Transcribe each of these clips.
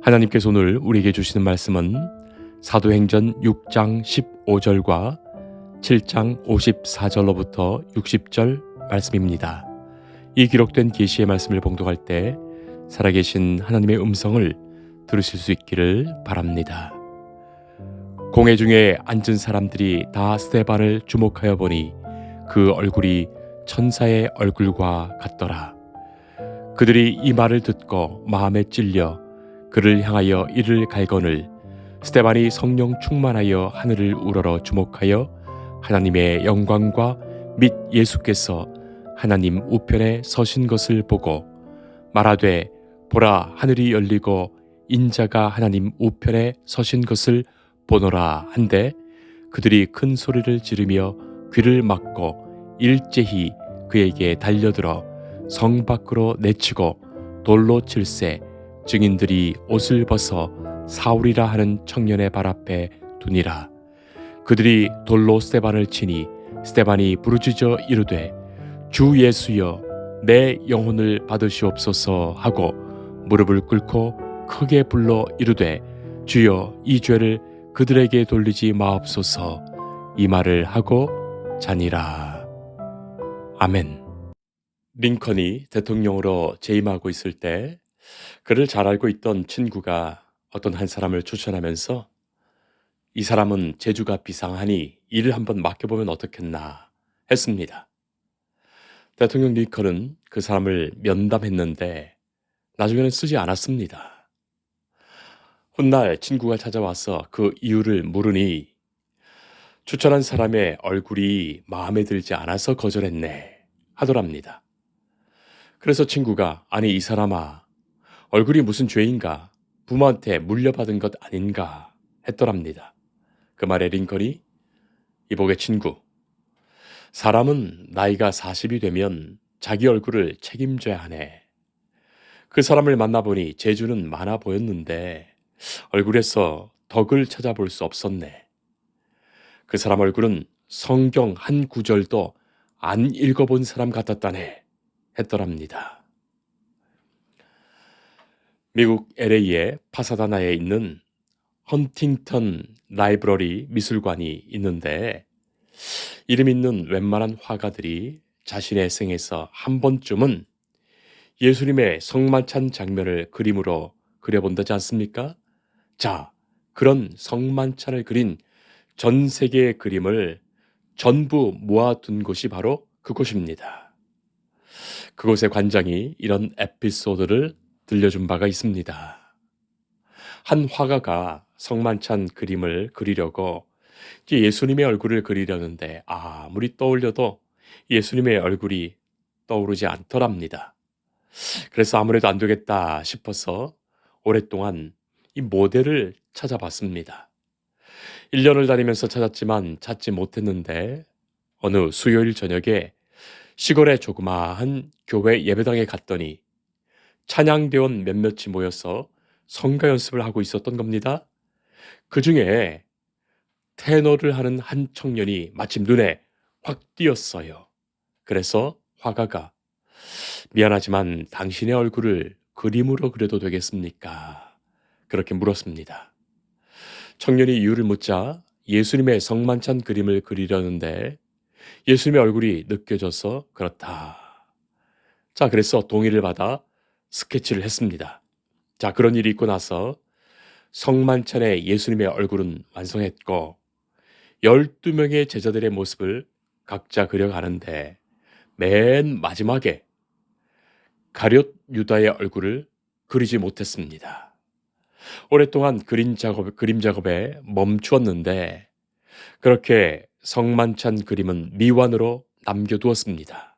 하나님께서 오늘 우리에게 주시는 말씀은 사도행전 6장 15절과 7장 54절로부터 60절 말씀입니다. 이 기록된 계시의 말씀을 봉독할 때 살아계신 하나님의 음성을 들으실 수 있기를 바랍니다. 공회 중에 앉은 사람들이 다 스데반을 주목하여 보니 그 얼굴이 천사의 얼굴과 같더라. 그들이 이 말을 듣고 마음에 찔려 그를 향하여 이를 갈거늘 스데반이 성령 충만하여 하늘을 우러러 주목하여 하나님의 영광과 및 예수께서 하나님 우편에 서신 것을 보고 말하되 보라 하늘이 열리고 인자가 하나님 우편에 서신 것을 보노라 한데 그들이 큰 소리를 지르며 귀를 막고 일제히 그에게 달려들어 성 밖으로 내치고 돌로 칠세 증인들이 옷을 벗어 사울이라 하는 청년의 발 앞에 두니라. 그들이 돌로 스데반을 치니 스데반이 부르짖어 이르되 주 예수여 내 영혼을 받으시옵소서 하고 무릎을 꿇고 크게 불러 이르되 주여 이 죄를 그들에게 돌리지 마옵소서. 이 말을 하고 자니라. 아멘. 링컨이 대통령으로 재임하고 있을 때 그를 잘 알고 있던 친구가 어떤 한 사람을 추천하면서 이 사람은 재주가 비상하니 일을 한번 맡겨보면 어떻겠나 했습니다. 대통령 링컨은 그 사람을 면담했는데 나중에는 쓰지 않았습니다. 훗날 친구가 찾아와서 그 이유를 물으니 추천한 사람의 얼굴이 마음에 들지 않아서 거절했네 하더랍니다. 그래서 친구가 아니 이 사람아 얼굴이 무슨 죄인가 부모한테 물려받은 것 아닌가 했더랍니다. 그 말에 링컨이 이보게 친구 사람은 나이가 40이 되면 자기 얼굴을 책임져야 하네. 그 사람을 만나보니 재주는 많아 보였는데 얼굴에서 덕을 찾아볼 수 없었네. 그 사람 얼굴은 성경 한 구절도 안 읽어본 사람 같았다네 했더랍니다. 미국 LA의 파사다나에 있는 헌팅턴 라이브러리 미술관이 있는데 이름 있는 웬만한 화가들이 자신의 생에서 한 번쯤은 예수님의 성만찬 장면을 그림으로 그려본다지 않습니까? 자, 그런 성만찬을 그린 전 세계의 그림을 전부 모아둔 곳이 바로 그곳입니다. 그곳의 관장이 이런 에피소드를 들려준 바가 있습니다. 한 화가가 성만찬 그림을 그리려고 예수님의 얼굴을 그리려는데 아무리 떠올려도 예수님의 얼굴이 떠오르지 않더랍니다. 그래서 아무래도 안 되겠다 싶어서 오랫동안 이 모델을 찾아봤습니다. 1년을 다니면서 찾았지만 찾지 못했는데 어느 수요일 저녁에 시골의 조그마한 교회 예배당에 갔더니 찬양대원 몇몇이 모여서 성가 연습을 하고 있었던 겁니다. 그 중에 테너를 하는 한 청년이 마침 눈에 확 띄었어요. 그래서 화가가 미안하지만 당신의 얼굴을 그림으로 그려도 되겠습니까? 그렇게 물었습니다. 청년이 이유를 묻자 예수님의 성만찬 그림을 그리려는데 예수님의 얼굴이 느껴져서 그렇다. 자, 그래서 동의를 받아 스케치를 했습니다. 자, 그런 일이 있고 나서 성만찬의 예수님의 얼굴은 완성했고 12명의 제자들의 모습을 각자 그려가는데 맨 마지막에 가룟 유다의 얼굴을 그리지 못했습니다. 오랫동안 그림 작업에 멈추었는데 그렇게 성만찬 그림은 미완으로 남겨두었습니다.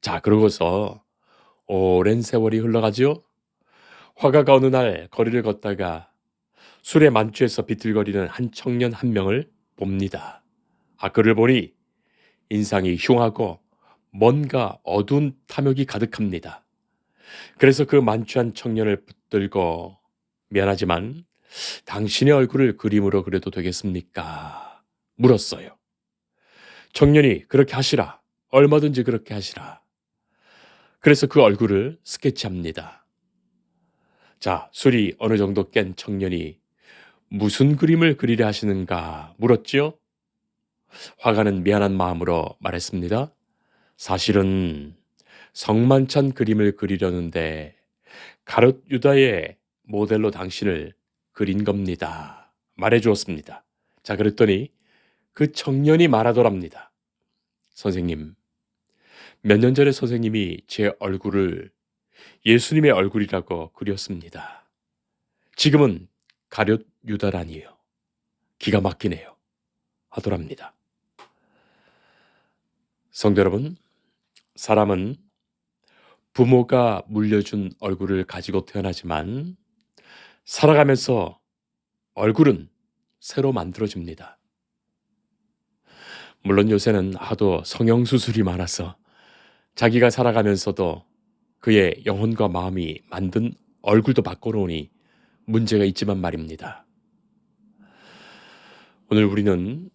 자, 그러고서 오랜 세월이 흘러가지요. 화가가 어느 날 거리를 걷다가 술에 만취해서 비틀거리는 한 청년 한 명을 봅니다. 그를 보니 인상이 흉하고 뭔가 어두운 탐욕이 가득합니다. 그래서 그 만취한 청년을 붙들고 미안하지만 당신의 얼굴을 그림으로 그려도 되겠습니까? 물었어요. 청년이 그렇게 하시라. 얼마든지 그렇게 하시라. 그래서 그 얼굴을 스케치합니다. 자, 술이 어느 정도 깬 청년이 무슨 그림을 그리려 하시는가 물었지요. 화가는 미안한 마음으로 말했습니다. 사실은 성만찬 그림을 그리려는데 가룟 유다의 모델로 당신을 그린 겁니다. 말해 주었습니다. 자, 그랬더니 그 청년이 말하더랍니다. 선생님, 몇 년 전에 선생님이 제 얼굴을 예수님의 얼굴이라고 그렸습니다. 지금은 가룟 유다라니요. 기가 막히네요. 하더랍니다. 성도 여러분, 사람은 부모가 물려준 얼굴을 가지고 태어나지만 살아가면서 얼굴은 새로 만들어집니다. 물론 요새는 하도 성형수술이 많아서 자기가 살아가면서도 그의 영혼과 마음이 만든 얼굴도 바꿔놓으니 문제가 있지만 말입니다. 오늘 우리는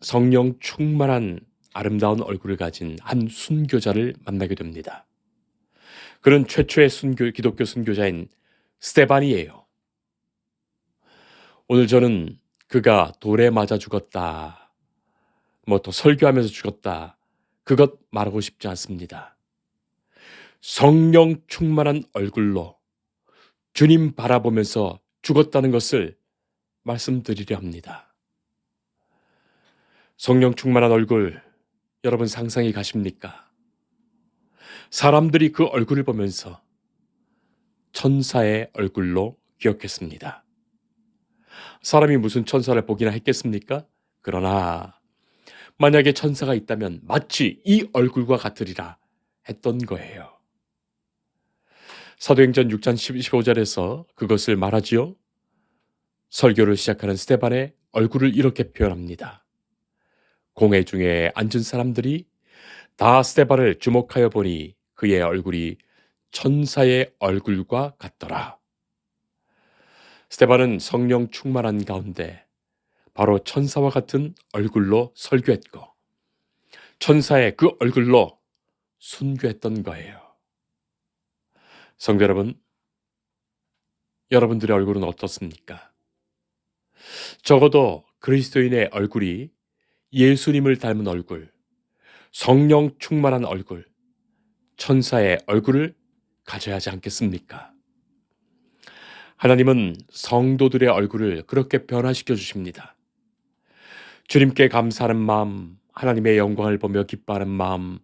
성령 충만한 아름다운 얼굴을 가진 한 순교자를 만나게 됩니다. 그는 최초의 기독교 순교자인 스데반이에요. 오늘 저는 그가 돌에 맞아 죽었다, 또 설교하면서 죽었다, 그것 말하고 싶지 않습니다. 성령 충만한 얼굴로 주님 바라보면서 죽었다는 것을 말씀드리려 합니다. 성령 충만한 얼굴, 여러분 상상이 가십니까? 사람들이 그 얼굴을 보면서 천사의 얼굴로 기억했습니다. 사람이 무슨 천사를 보기나 했겠습니까? 그러나 만약에 천사가 있다면 마치 이 얼굴과 같으리라 했던 거예요. 사도행전 6장 15절에서 그것을 말하지요. 설교를 시작하는 스데반의 얼굴을 이렇게 표현합니다. 공회 중에 앉은 사람들이 다 스데반을 주목하여 보니 그의 얼굴이 천사의 얼굴과 같더라. 스데반은 성령 충만한 가운데 바로 천사와 같은 얼굴로 설교했고 천사의 그 얼굴로 순교했던 거예요. 성도 여러분, 여러분들의 얼굴은 어떻습니까? 적어도 그리스도인의 얼굴이 예수님을 닮은 얼굴, 성령 충만한 얼굴, 천사의 얼굴을 가져야 하지 않겠습니까? 하나님은 성도들의 얼굴을 그렇게 변화시켜 주십니다. 주님께 감사하는 마음, 하나님의 영광을 보며 기뻐하는 마음,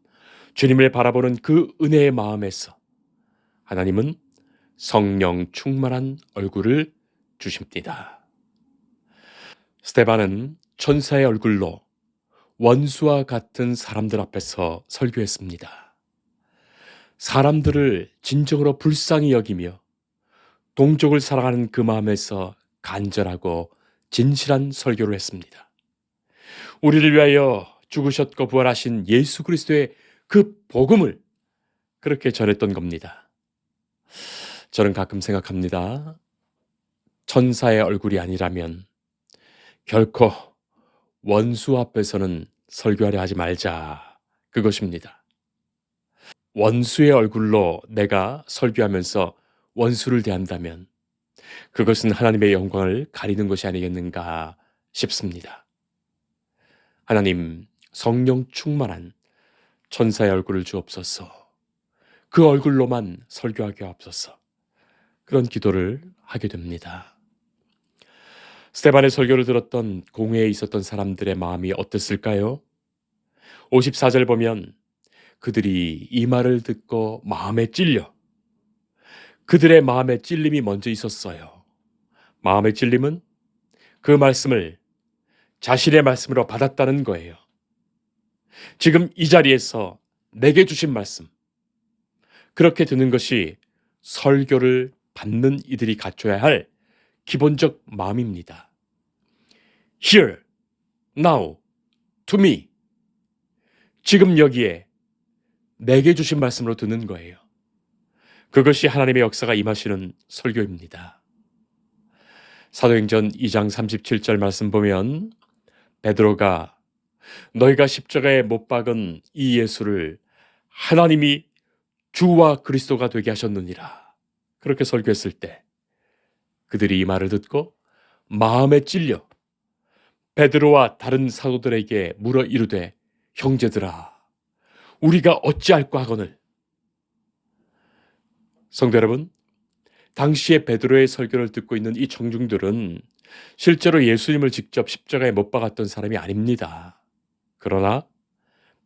주님을 바라보는 그 은혜의 마음에서 하나님은 성령 충만한 얼굴을 주십니다. 스데반은 천사의 얼굴로 원수와 같은 사람들 앞에서 설교했습니다. 사람들을 진정으로 불쌍히 여기며 동족을 사랑하는 그 마음에서 간절하고 진실한 설교를 했습니다. 우리를 위하여 죽으셨고 부활하신 예수 그리스도의 그 복음을 그렇게 전했던 겁니다. 저는 가끔 생각합니다. 천사의 얼굴이 아니라면 결코 원수 앞에서는 설교하려 하지 말자. 그것입니다. 원수의 얼굴로 내가 설교하면서 원수를 대한다면 그것은 하나님의 영광을 가리는 것이 아니겠는가 싶습니다. 하나님, 성령 충만한 천사의 얼굴을 주옵소서. 그 얼굴로만 설교하게 하옵소서. 그런 기도를 하게 됩니다. 스데반의 설교를 들었던 공회에 있었던 사람들의 마음이 어땠을까요? 54절 보면 그들이 이 말을 듣고 마음에 찔려, 그들의 마음에 찔림이 먼저 있었어요. 마음의 찔림은 그 말씀을 자신의 말씀으로 받았다는 거예요. 지금 이 자리에서 내게 주신 말씀, 그렇게 듣는 것이 설교를 받는 이들이 갖춰야 할 기본적 마음입니다. Here, now, to me. 지금 여기에 내게 주신 말씀으로 듣는 거예요. 그것이 하나님의 역사가 임하시는 설교입니다. 사도행전 2장 37절 말씀 보면 베드로가 너희가 십자가에 못 박은 이 예수를 하나님이 주와 그리스도가 되게 하셨느니라. 그렇게 설교했을 때 그들이 이 말을 듣고 마음에 찔려 베드로와 다른 사도들에게 물어 이르되 형제들아 우리가 어찌할까 하거늘. 성도 여러분, 당시에 베드로의 설교를 듣고 있는 이 청중들은 실제로 예수님을 직접 십자가에 못 박았던 사람이 아닙니다. 그러나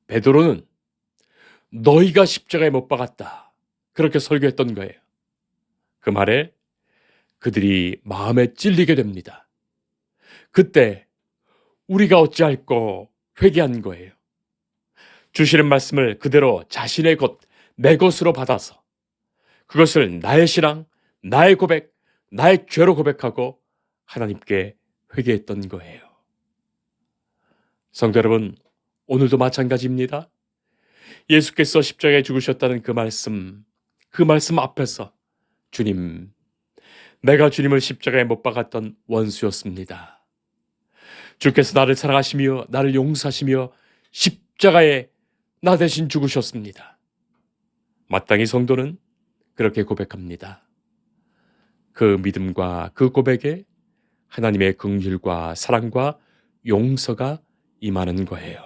베드로는 너희가 십자가에 못 박았다. 그렇게 설교했던 거예요. 그 말에 그들이 마음에 찔리게 됩니다. 그때 우리가 어찌할꼬 회개한 거예요. 주시는 말씀을 그대로 자신의 것, 내 것으로 받아서 그것을 나의 신앙, 나의 고백, 나의 죄로 고백하고 하나님께 회개했던 거예요. 성도 여러분, 오늘도 마찬가지입니다. 예수께서 십자가에 죽으셨다는 그 말씀 앞에서 주님, 내가 주님을 십자가에 못 박았던 원수였습니다. 주께서 나를 사랑하시며 나를 용서하시며 십자가에 나 대신 죽으셨습니다. 마땅히 성도는 그렇게 고백합니다. 그 믿음과 그 고백에 하나님의 긍휼과 사랑과 용서가 임하는 거예요.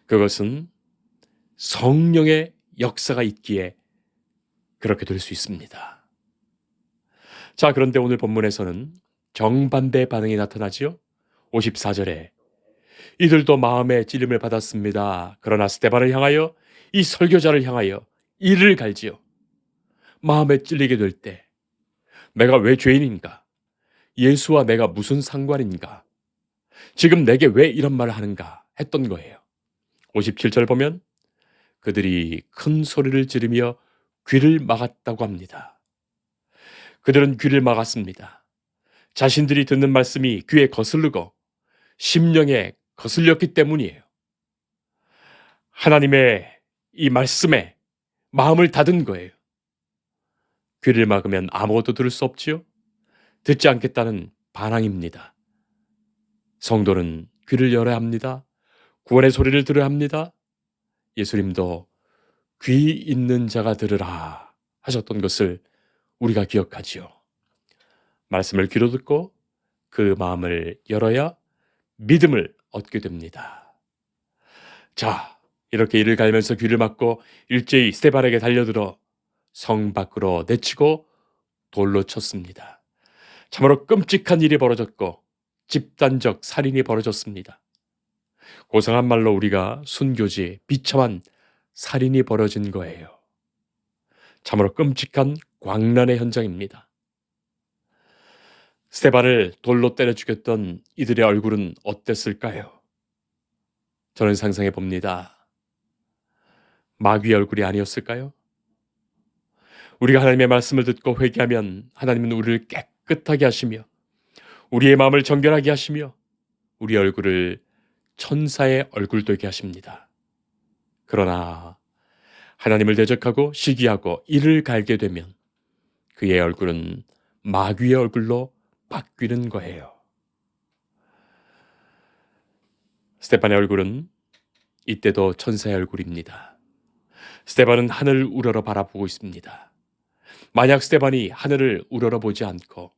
그것은 성령의 역사가 있기에 그렇게 될 수 있습니다. 자, 그런데 오늘 본문에서는 정반대 반응이 나타나지요. 54절에 이들도 마음에 찔림을 받았습니다. 그러나 스데반을 향하여 이 설교자를 향하여 이를 갈지요. 마음에 찔리게 될 때 내가 왜 죄인인가? 예수와 내가 무슨 상관인가? 지금 내게 왜 이런 말을 하는가? 했던 거예요. 57절 보면 그들이 큰 소리를 지르며 귀를 막았다고 합니다. 그들은 귀를 막았습니다. 자신들이 듣는 말씀이 귀에 거슬리고 심령에 거슬렸기 때문이에요. 하나님의 이 말씀에 마음을 닫은 거예요. 귀를 막으면 아무것도 들을 수 없지요. 듣지 않겠다는 반항입니다. 성도는 귀를 열어야 합니다. 구원의 소리를 들어야 합니다. 예수님도 귀 있는 자가 들으라 하셨던 것을 우리가 기억하지요. 말씀을 귀로 듣고 그 마음을 열어야 믿음을 얻게 됩니다. 자, 이렇게 이를 갈면서 귀를 막고 일제히 스데반에게 달려들어 성 밖으로 내치고 돌로 쳤습니다. 참으로 끔찍한 일이 벌어졌고 집단적 살인이 벌어졌습니다. 고상한 말로 우리가 순교지 비참한 살인이 벌어진 거예요. 참으로 끔찍한 광란의 현장입니다. 스데반을 돌로 때려 죽였던 이들의 얼굴은 어땠을까요? 저는 상상해 봅니다. 마귀의 얼굴이 아니었을까요? 우리가 하나님의 말씀을 듣고 회개하면 하나님은 우리를 깨끗하게 하시며 우리의 마음을 정결하게 하시며 우리 얼굴을 천사의 얼굴 되게 하십니다. 그러나 하나님을 대적하고 시기하고 이를 갈게 되면 그의 얼굴은 마귀의 얼굴로 바뀌는 거예요. 스데반의 얼굴은 이때도 천사의 얼굴입니다. 스데반은 하늘을 우러러 바라보고 있습니다. 만약 스데반이 하늘을 우러러 보지 않고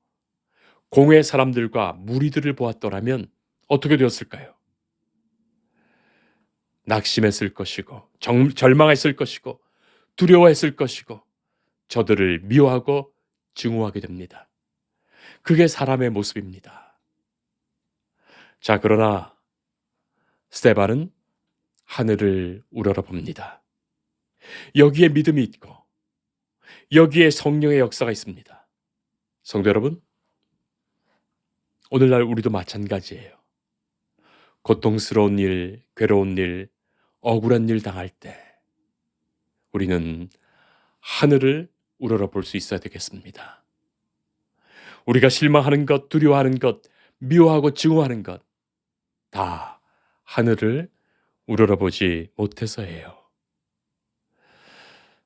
공회 사람들과 무리들을 보았더라면 어떻게 되었을까요? 낙심했을 것이고 절망했을 것이고 두려워했을 것이고 저들을 미워하고 증오하게 됩니다. 그게 사람의 모습입니다. 자, 그러나 스데반은 하늘을 우러러 봅니다. 여기에 믿음이 있고 여기에 성령의 역사가 있습니다. 성도 여러분, 오늘날 우리도 마찬가지예요. 고통스러운 일, 괴로운 일, 억울한 일 당할 때 우리는 하늘을 우러러 볼 수 있어야 되겠습니다. 우리가 실망하는 것, 두려워하는 것, 미워하고 증오하는 것 다 하늘을 우러러 보지 못해서예요.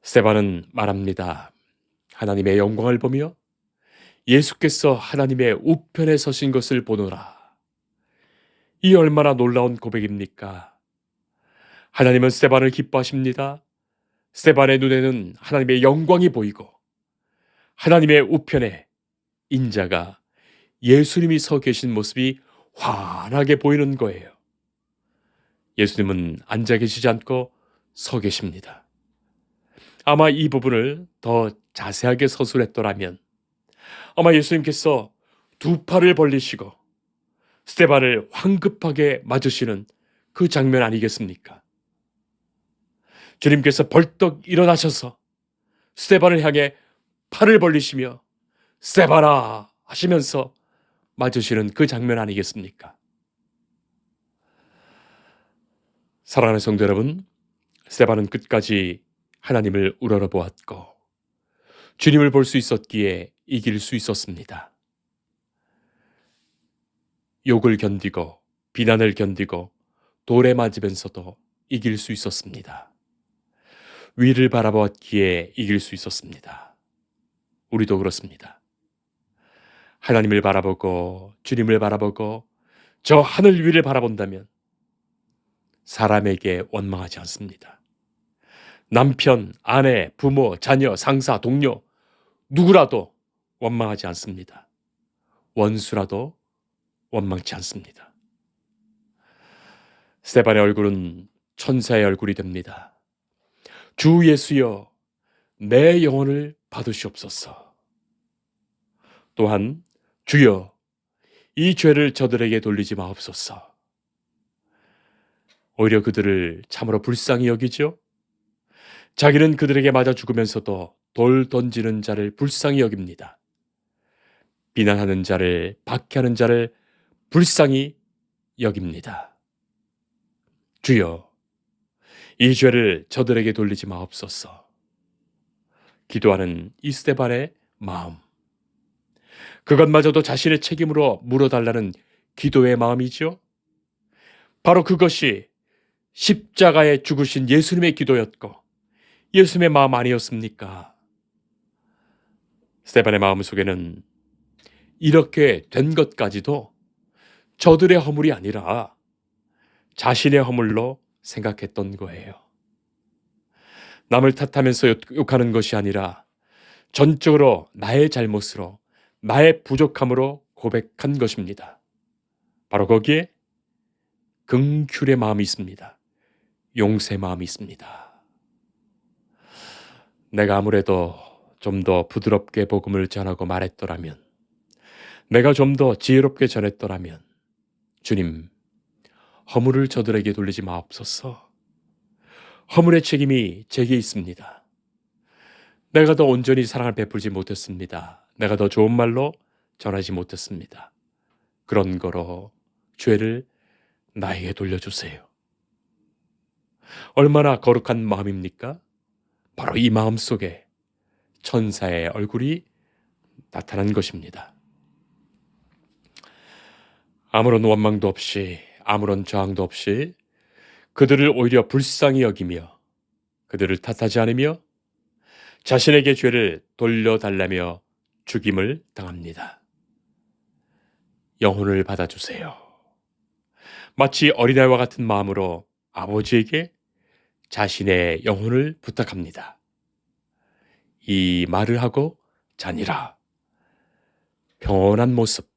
스데반은 말합니다. 하나님의 영광을 보며 예수께서 하나님의 우편에 서신 것을 보노라. 이 얼마나 놀라운 고백입니까? 하나님은 스데반을 기뻐하십니다. 스데반의 눈에는 하나님의 영광이 보이고 하나님의 우편에 인자가 예수님이 서 계신 모습이 환하게 보이는 거예요. 예수님은 앉아 계시지 않고 서 계십니다. 아마 이 부분을 더 자세하게 서술했더라면 아마 예수님께서 두 팔을 벌리시고 스데반을 황급하게 맞으시는 그 장면 아니겠습니까? 주님께서 벌떡 일어나셔서 스데반을 향해 팔을 벌리시며 스데반아 하시면서 맞으시는 그 장면 아니겠습니까? 사랑하는 성도 여러분, 스데반은 끝까지 하나님을 우러러보았고 주님을 볼 수 있었기에 이길 수 있었습니다. 욕을 견디고 비난을 견디고 돌에 맞으면서도 이길 수 있었습니다. 위를 바라보았기에 이길 수 있었습니다. 우리도 그렇습니다. 하나님을 바라보고 주님을 바라보고 저 하늘 위를 바라본다면 사람에게 원망하지 않습니다. 남편, 아내, 부모, 자녀, 상사, 동료 누구라도 원망하지 않습니다. 원수라도 원망치 않습니다. 스데반의 얼굴은 천사의 얼굴이 됩니다. 주 예수여 내 영혼을 받으시옵소서. 또한 주여 이 죄를 저들에게 돌리지 마옵소서. 오히려 그들을 참으로 불쌍히 여기죠. 자기는 그들에게 맞아 죽으면서도 돌 던지는 자를 불쌍히 여깁니다. 비난하는 자를, 박해하는 자를 불쌍히 여깁니다. 주여, 이 죄를 저들에게 돌리지 마옵소서. 기도하는 이 스데반의 마음. 그것마저도 자신의 책임으로 물어달라는 기도의 마음이죠. 바로 그것이 십자가에 죽으신 예수님의 기도였고 예수님의 마음 아니었습니까? 스데반의 마음 속에는 이렇게 된 것까지도 저들의 허물이 아니라 자신의 허물로 생각했던 거예요. 남을 탓하면서 욕하는 것이 아니라 전적으로 나의 잘못으로 나의 부족함으로 고백한 것입니다. 바로 거기에 긍휼의 마음이 있습니다. 용서의 마음이 있습니다. 내가 아무래도 좀 더 부드럽게 복음을 전하고 말했더라면, 내가 좀 더 지혜롭게 전했더라면, 주님, 허물을 저들에게 돌리지 마옵소서. 허물의 책임이 제게 있습니다. 내가 더 온전히 사랑을 베풀지 못했습니다. 내가 더 좋은 말로 전하지 못했습니다. 그런 거로 죄를 나에게 돌려주세요. 얼마나 거룩한 마음입니까? 바로 이 마음 속에 천사의 얼굴이 나타난 것입니다. 아무런 원망도 없이, 아무런 저항도 없이 그들을 오히려 불쌍히 여기며 그들을 탓하지 않으며 자신에게 죄를 돌려달라며 죽임을 당합니다. 영혼을 받아주세요. 마치 어린아이와 같은 마음으로 아버지에게 자신의 영혼을 부탁합니다. 이 말을 하고 자니라. 평온한 모습,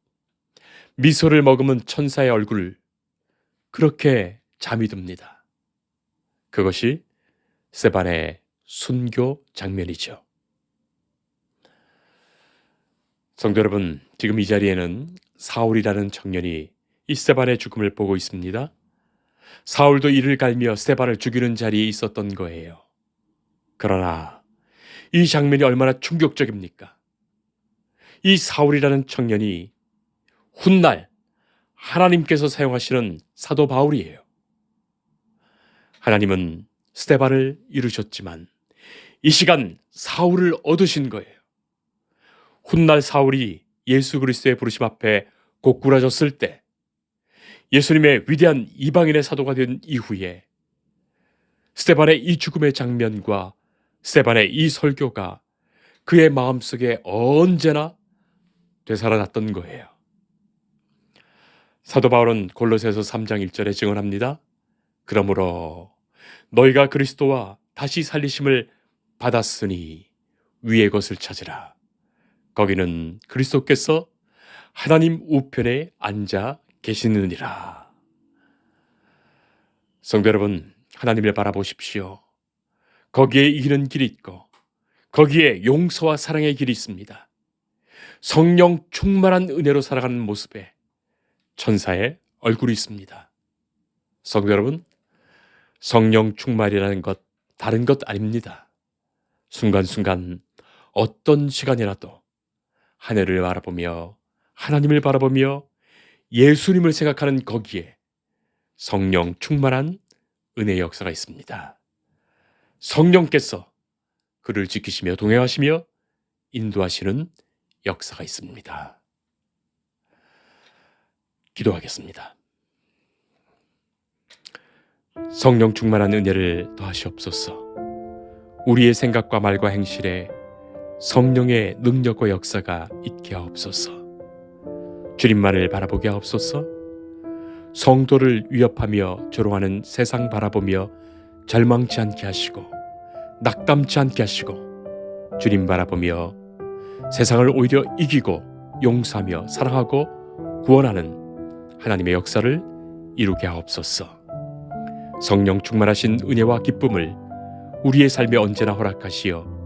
미소를 머금은 천사의 얼굴, 그렇게 잠이 듭니다. 그것이 스데반의 순교 장면이죠. 성도 여러분, 지금 이 자리에는 사울이라는 청년이 이 스데반의 죽음을 보고 있습니다. 사울도 이를 갈며 스데반을 죽이는 자리에 있었던 거예요. 그러나 이 장면이 얼마나 충격적입니까? 이 사울이라는 청년이 훗날 하나님께서 사용하시는 사도 바울이에요. 하나님은 스데반을 이루셨지만 이 시간 사울을 얻으신 거예요. 훗날 사울이 예수 그리스도의 부르심 앞에 고꾸라졌을 때 예수님의 위대한 이방인의 사도가 된 이후에 스데반의 이 죽음의 장면과 스데반의 이 설교가 그의 마음속에 언제나 되살아났던 거예요. 사도 바울은 골로새서 3장 1절에 증언합니다. 그러므로 너희가 그리스도와 다시 살리심을 받았으니 위의 것을 찾으라. 거기는 그리스도께서 하나님 우편에 앉아 계시느니라. 성도 여러분, 하나님을 바라보십시오. 거기에 이기는 길이 있고 거기에 용서와 사랑의 길이 있습니다. 성령 충만한 은혜로 살아가는 모습에 천사의 얼굴이 있습니다. 성도 여러분, 성령 충만이라는 것 다른 것 아닙니다. 순간순간 어떤 시간이라도 하늘을 바라보며 하나님을 바라보며 예수님을 생각하는 거기에 성령 충만한 은혜의 역사가 있습니다. 성령께서 그를 지키시며 동행하시며 인도하시는 역사가 있습니다. 기도하겠습니다. 성령 충만한 은혜를 더하시옵소서. 우리의 생각과 말과 행실에 성령의 능력과 역사가 있게 하옵소서. 주님만을 바라보게 하옵소서. 성도를 위협하며 조롱하는 세상 바라보며 절망치 않게 하시고 낙담치 않게 하시고 주님 바라보며 세상을 오히려 이기고 용서하며 사랑하고 구원하는 하나님의 역사를 이루게 하옵소서. 성령 충만하신 은혜와 기쁨을 우리의 삶에 언제나 허락하시어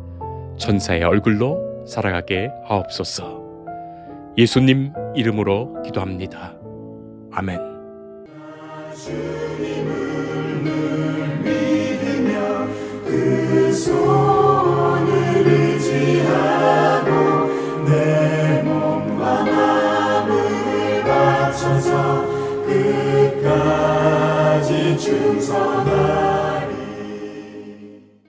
천사의 얼굴로 살아가게 하옵소서. 예수님 이름으로 기도합니다. 아멘. 주님을 늘 믿으며 그 손을 의지하고 내 몸과 마음을 바쳐서 끝까지 충성하리.